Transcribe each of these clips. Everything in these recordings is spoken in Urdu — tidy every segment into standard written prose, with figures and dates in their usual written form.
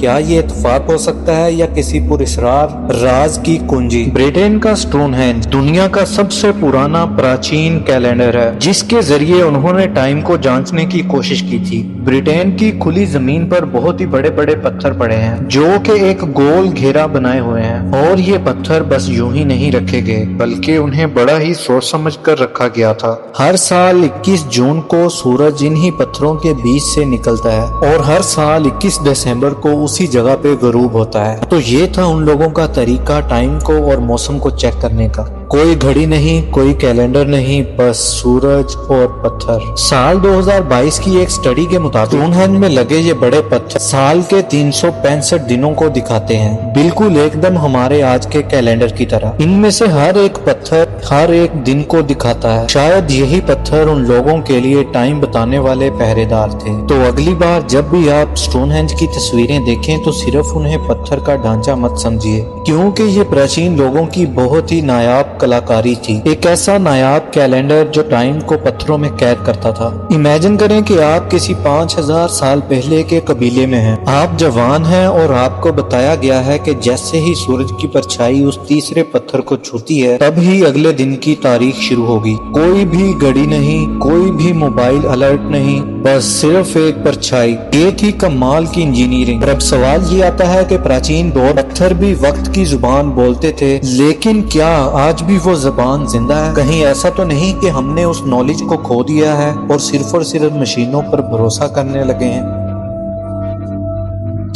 کیا یہ اتفاق ہو سکتا ہے یا کسی پراسرار راز کی کنجی؟ برٹین کا سٹون ہینج دنیا کا سب سے پرانا پراچین کیلنڈر ہے جس کے ذریعے انہوں نے ٹائم کو جانچنے کی کوشش کی تھی۔ برٹین کی کھلی زمین پر بہت ہی بڑے بڑے پتھر پڑے ہیں جو کہ ایک گول گھیرا بنائے ہوئے ہیں، اور یہ پتھر بس یوں ہی نہیں رکھے گئے بلکہ انہیں بڑا ہی سوچ سمجھ کر رکھا گیا تھا۔ ہر سال 21 جون کو سورج انہی پتھروں کے بیچ سے نکلتا ہے اور ہر سال 21 دسمبر کو اسی جگہ پہ غروب ہوتا ہے۔ تو یہ تھا ان لوگوں کا طریقہ ٹائم کو اور موسم کو چیک کرنے کا۔ کوئی گھڑی نہیں، کوئی کیلنڈر نہیں، بس سورج اور پتھر۔ سال 2022 کی ایک سٹڈی کے مطابق سٹون ہینج میں لگے یہ بڑے پتھر سال کے 365 دنوں کو دکھاتے ہیں، بالکل ایک دم ہمارے آج کے کیلنڈر کی طرح۔ ان میں سے ہر ایک پتھر ہر ایک دن کو دکھاتا ہے۔ شاید یہی پتھر ان لوگوں کے لیے ٹائم بتانے والے پہرے دار تھے۔ تو اگلی بار جب بھی آپ سٹون ہینج کی تصویریں دیکھیں تو صرف انہیں پتھر کا ڈھانچہ مت سمجھیے، کیونکہ یہ پراچین لوگوں کی بہت ہی نایاب کلاکاری تھی۔ ایک ایسا نایاب کیلنڈر جو ٹائم کو پتھروں میں قید کرتا تھا۔ امیجن کریں کہ آپ کسی 5000 سال پہلے کے قبیلے میں ہیں، آپ جوان ہیں اور آپ کو بتایا گیا ہے کہ جیسے ہی سورج کی پرچھائی اس تیسرے پتھر کو چھوتی ہے تب ہی اگلے دن کی تاریخ شروع ہوگی۔ کوئی بھی گھڑی نہیں، کوئی بھی موبائل الرٹ نہیں، بس صرف ایک پرچھائی۔ یہ تھی کمال کی انجینئرنگ۔ اور اب سوال یہ آتا ہے کہ پراچین دور پتھر بھی وقت کی زبان بولتے تھے، لیکن کیا آج بھی وہ زبان زندہ ہے؟ کہیں ایسا تو نہیں کہ ہم نے اس نالج کو کھو دیا ہے اور صرف مشینوں پر بھروسہ کرنے لگے ہیں؟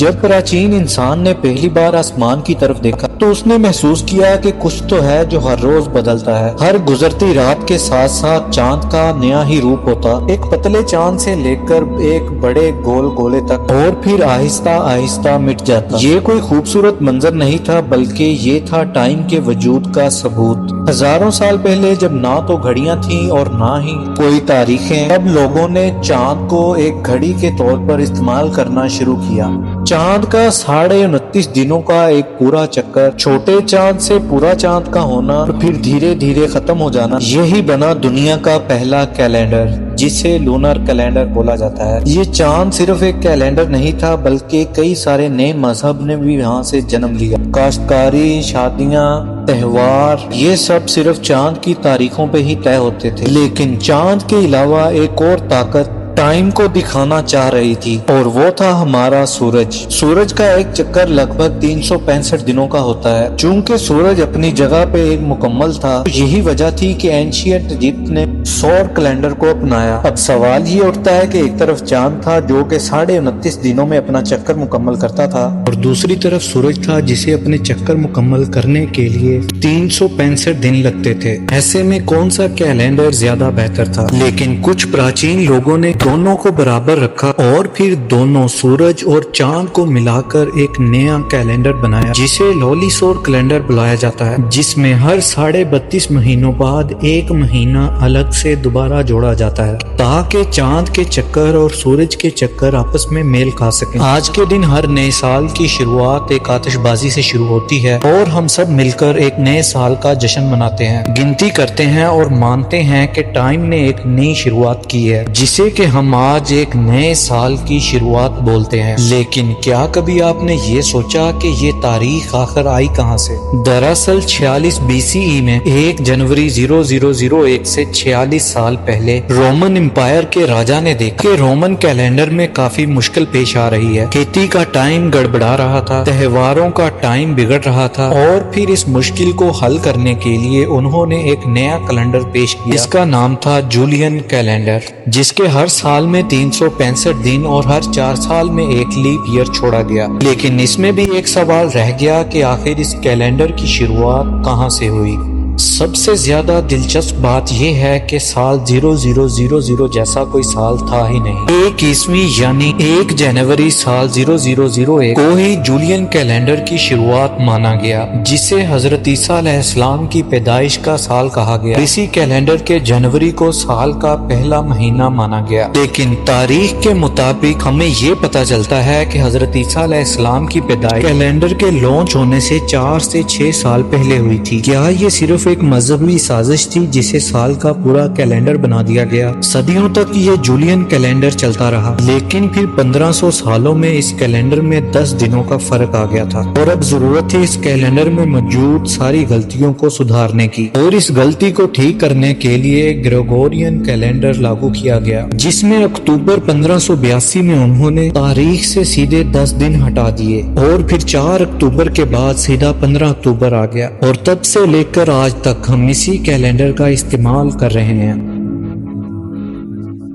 جب پراچین انسان نے پہلی بار آسمان کی طرف دیکھا تو اس نے محسوس کیا کہ کچھ تو ہے جو ہر روز بدلتا ہے۔ ہر گزرتی رات کے ساتھ ساتھ چاند کا نیا ہی روپ ہوتا، ایک پتلے چاند سے لے کر ایک بڑے گول گولے تک، اور پھر آہستہ آہستہ مٹ جاتا۔ یہ کوئی خوبصورت منظر نہیں تھا بلکہ یہ تھا ٹائم کے وجود کا ثبوت۔ ہزاروں سال پہلے جب نہ تو گھڑیاں تھیں اور نہ ہی کوئی تاریخیں، تب لوگوں نے چاند کو ایک گھڑی کے طور پر استعمال کرنا شروع کیا۔ چاند کا 29.5 دنوں کا ایک پورا چکر، چھوٹے چاند سے پورا چاند کا ہونا اور پھر دھیرے دھیرے ختم ہو جانا، یہی بنا دنیا کا پہلا کیلنڈر جسے لونر کیلنڈر بولا جاتا ہے۔ یہ چاند صرف ایک کیلنڈر نہیں تھا بلکہ کئی سارے نئے مذہب نے بھی یہاں سے جنم لیا۔ کاشتکاری، شادیاں، تہوار، یہ سب صرف چاند کی تاریخوں پہ ہی طے ہوتے تھے۔ لیکن چاند کے علاوہ ایک اور طاقت ٹائم کو دکھانا چاہ رہی تھی، اور وہ تھا ہمارا سورج۔ سورج کا ایک چکر لگ بھگ 365 دنوں کا ہوتا ہے۔ چونکہ سورج اپنی جگہ پہ ایک مکمل تھا، یہی وجہ تھی کہ اینشینٹ ایجپٹ نے سور کیلنڈر کو اپنایا۔ اب سوال یہ اٹھتا ہے کہ ایک طرف چاند تھا جو کہ 29.5 دنوں میں اپنا چکر مکمل کرتا تھا، اور دوسری طرف سورج تھا جسے اپنے چکر مکمل کرنے کے لیے 365 دن لگتے تھے۔ ایسے میں کون سا کیلنڈر زیادہ بہتر تھا؟ لیکن کچھ پراچین لوگوں نے دونوں کو برابر رکھا اور پھر دونوں سورج اور چاند کو ملا کر ایک نیا کیلنڈر بنایا جسے لولی سور کیلنڈر بلایا جاتا ہے، جس میں ہر 32.5 مہینوں بعد ایک مہینہ الگ سے دوبارہ جوڑا جاتا ہے تاکہ چاند کے چکر اور سورج کے چکر آپس میں میل کھا سکیں۔ آج کے دن ہر نئے سال کی شروعات ایک آتش بازی سے شروع ہوتی ہے اور ہم سب مل کر ایک نئے سال کا جشن مناتے ہیں، گنتی کرتے ہیں اور مانتے ہیں کہ ٹائم نے ایک نئی شروعات کی ہے جسے کہ ہم آج ایک نئے سال کی شروعات بولتے ہیں۔ لیکن کیا کبھی آپ نے یہ سوچا کہ یہ تاریخ آخر آئی کہاں سے؟ دراصل 46 BCE میں 1 جنوری 0001 سے 46 سال پہلے رومن امپائر کے راجا نے دیکھا کہ رومن کیلنڈر میں کافی مشکل پیش آ رہی ہے۔ کھیتی کا ٹائم گڑبڑا رہا تھا، تہواروں کا ٹائم بگڑ رہا تھا، اور پھر اس مشکل کو حل کرنے کے لیے انہوں نے ایک نیا کیلنڈر پیش کیا۔ اس کا نام تھا جولین کیلنڈر، جس کے ہر سال میں 365 دن اور ہر 4 سال میں ایک لیپ ایئر چھوڑا گیا۔ لیکن اس میں بھی ایک سوال رہ گیا کہ آخر اس کیلنڈر کی شروعات کہاں سے ہوئی؟ سب سے زیادہ دلچسپ بات یہ ہے کہ سال 0000 جیسا کوئی سال تھا ہی نہیں۔ 1 عیسوی یعنی 1 جنوری سال 0001 کو ہی جولین کیلنڈر کی شروعات مانا گیا، جسے حضرت عیسیٰ علیہ السلام کی پیدائش کا سال کہا گیا۔ اسی کیلنڈر کے جنوری کو سال کا پہلا مہینہ مانا گیا۔ لیکن تاریخ کے مطابق ہمیں یہ پتا چلتا ہے کہ حضرت عیسیٰ علیہ السلام کی پیدائش کیلنڈر کے لانچ ہونے سے 4 سے 6 سال پہلے ہوئی تھی۔ کیا یہ صرف ایک مذہبی سازش تھی جسے سال کا پورا کیلنڈر بنا دیا گیا۔ صدیوں تک یہ جولین کیلنڈر چلتا رہا، لیکن پھر 1500 سالوں میں اس کیلنڈر میں 10 دنوں کا فرق آ گیا تھا، اور اب ضرورت تھی اس کیلنڈر میں موجود ساری غلطیوں کو سدھارنے کی، اور اس غلطی کو ٹھیک کرنے کے لیے گریگورین کیلنڈر لاگو کیا گیا، جس میں اکتوبر 1582 میں انہوں نے تاریخ سے سیدھے 10 دن ہٹا دیے، اور پھر 4 اکتوبر کے بعد سیدھا 15 اکتوبر آ گیا، اور تب سے لے کر آج تک ہم اسی کیلنڈر کا استعمال کر رہے ہیں۔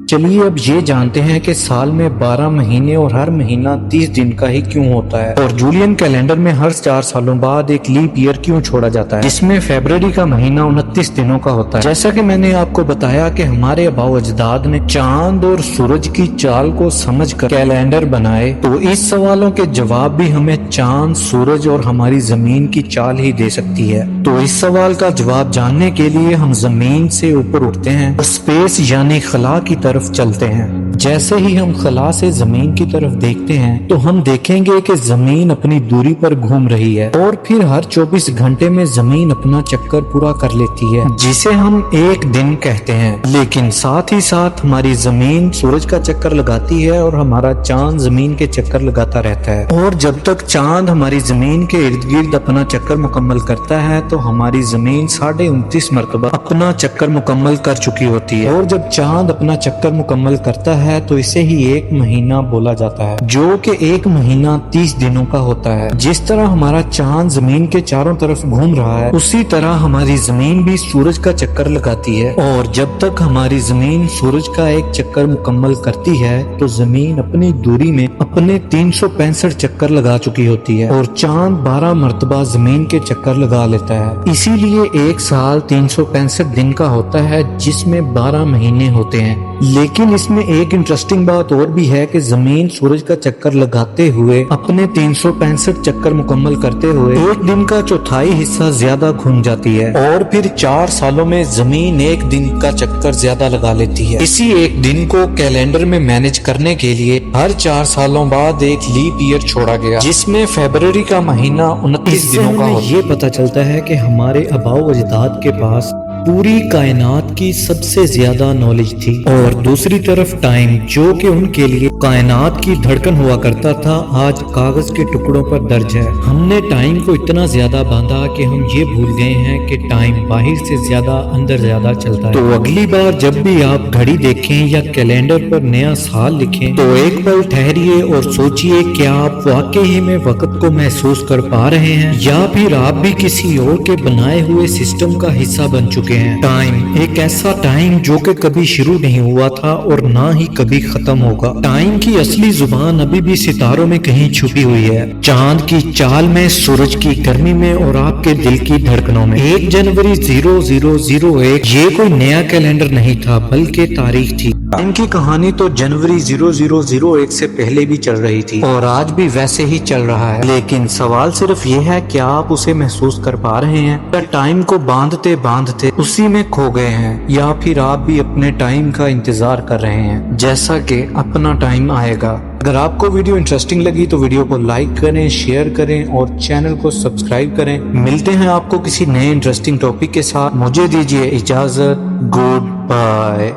چلیے اب یہ جانتے ہیں کہ سال میں 12 مہینے اور ہر مہینہ 30 دن کا ہی کیوں ہوتا ہے، اور جولین کیلنڈر میں ہر 4 سالوں بعد ایک لیپ ایئر کیوں چھوڑا جاتا ہے، جس میں فیبرری کا مہینہ 29 دنوں کا ہوتا ہے۔ جیسا کہ میں نے آپ کو بتایا کہ ہمارے آباء و اجداد نے چاند اور سورج کی چال کو سمجھ کر کیلنڈر بنائے، تو اس سوالوں کے جواب بھی ہمیں چاند، سورج اور ہماری زمین کی چال ہی دے سکتی ہے۔ تو اس سوال کا جواب جاننے کے لیے ہم زمین سے اوپر اٹھتے ہیں اور اسپیس یعنی خلا کی طرف چلتے ہیں۔ جیسے ہی ہم خلا سے زمین کی طرف دیکھتے ہیں تو ہم دیکھیں گے کہ زمین اپنی دوری پر گھوم رہی ہے، اور پھر ہر 24 گھنٹے میں زمین اپنا چکر پورا کر لیتی ہے، جسے ہم ایک دن کہتے ہیں۔ لیکن ساتھ ہی ساتھ ہماری زمین سورج کا چکر لگاتی ہے اور ہمارا چاند زمین کے چکر لگاتا رہتا ہے، اور جب تک چاند ہماری زمین کے ارد گرد اپنا چکر مکمل کرتا ہے تو ہماری زمین 29.5 مرتبہ اپنا چکر مکمل کر چکی ہوتی ہے، اور جب چاند اپنا چکر مکمل کرتا ہے تو اسے ہی ایک مہینہ بولا جاتا ہے، جو کہ ایک مہینہ 30 دنوں کا ہوتا ہے۔ جس طرح ہمارا چاند زمین کے چاروں طرف گھوم رہا ہے، اسی طرح ہماری زمین بھی سورج کا چکر لگاتی ہے، اور جب تک ہماری زمین سورج کا ایک چکر مکمل کرتی ہے تو زمین اپنی دوری میں اپنے 365 چکر لگا چکی ہوتی ہے، اور چاند 12 مرتبہ زمین کے چکر لگا لیتا ہے۔ اسی لیے ایک سال 365 دن کا ہوتا ہے، جس میں 12 مہینے ہوتے ہیں۔ لیکن اس میں ایک انٹرسٹنگ بات اور بھی ہے کہ زمین سورج کا چکر لگاتے ہوئے اپنے 365 چکر مکمل کرتے ہوئے ایک دن کا چوتھائی حصہ زیادہ گھوم جاتی ہے، اور پھر 4 سالوں میں زمین ایک دن کا چکر زیادہ لگا لیتی ہے۔ اسی ایک دن کو کیلنڈر میں مینج کرنے کے لیے ہر 4 سالوں بعد ایک لیپ ایئر چھوڑا گیا، جس میں فیبرری کا مہینہ 29 دنوں کا ہوتا ہے۔ یہ پتہ چلتا ہے کہ ہمارے آباء و اجداد کے پاس پوری کائنات کی سب سے زیادہ نالج تھی، اور دوسری طرف ٹائم جو کہ ان کے لیے کائنات کی دھڑکن ہوا کرتا تھا، آج کاغذ کے ٹکڑوں پر درج ہے۔ ہم نے ٹائم کو اتنا زیادہ باندھا کہ ہم یہ بھول گئے ہیں کہ ٹائم باہر سے زیادہ اندر زیادہ چلتا ہے۔ تو اگلی بار جب بھی آپ گھڑی دیکھیں یا کیلنڈر پر نیا سال لکھیں تو ایک پل ٹھہریے اور سوچئے کہ آپ واقعی میں وقت کو محسوس کر پا رہے ہیں، یا پھر آپ بھی کسی اور کے بنائے ہوئے سسٹم کا حصہ بن چکے ہیں۔ ٹائم ایک ایسا ٹائم جو کہ کبھی شروع نہیں ہوا تھا اور نہ ہی کبھی ختم ہوگا۔ ٹائم کی اصلی زبان ابھی بھی ستاروں میں کہیں چھپی ہوئی ہے، چاند کی چال میں، سورج کی گرمی میں، اور آپ کے دل کی دھڑکنوں میں۔ 1 جنوری 0001 یہ کوئی نیا کیلنڈر نہیں تھا بلکہ تاریخ تھی۔ ٹائم کی کہانی تو جنوری 0001 سے پہلے بھی چل رہی تھی، اور آج بھی ویسے ہی چل رہا ہے، لیکن سوال صرف یہ ہے کہ آپ اسے محسوس کر پا رہے ہیں، یا ٹائم کو باندھتے باندھتے اسی میں کھو گئے ہیں، یا پھر آپ بھی اپنے ٹائم کا انتظار کر رہے ہیں جیسا کہ اپنا ٹائم آئے گا۔ اگر آپ کو ویڈیو انٹرسٹنگ لگی تو ویڈیو کو لائک کریں، شیئر کریں اور چینل کو سبسکرائب کریں۔ ملتے ہیں آپ کو کسی نئے انٹرسٹنگ ٹاپک کے ساتھ۔ مجھے دیجیے اجازت، گڈ بائے۔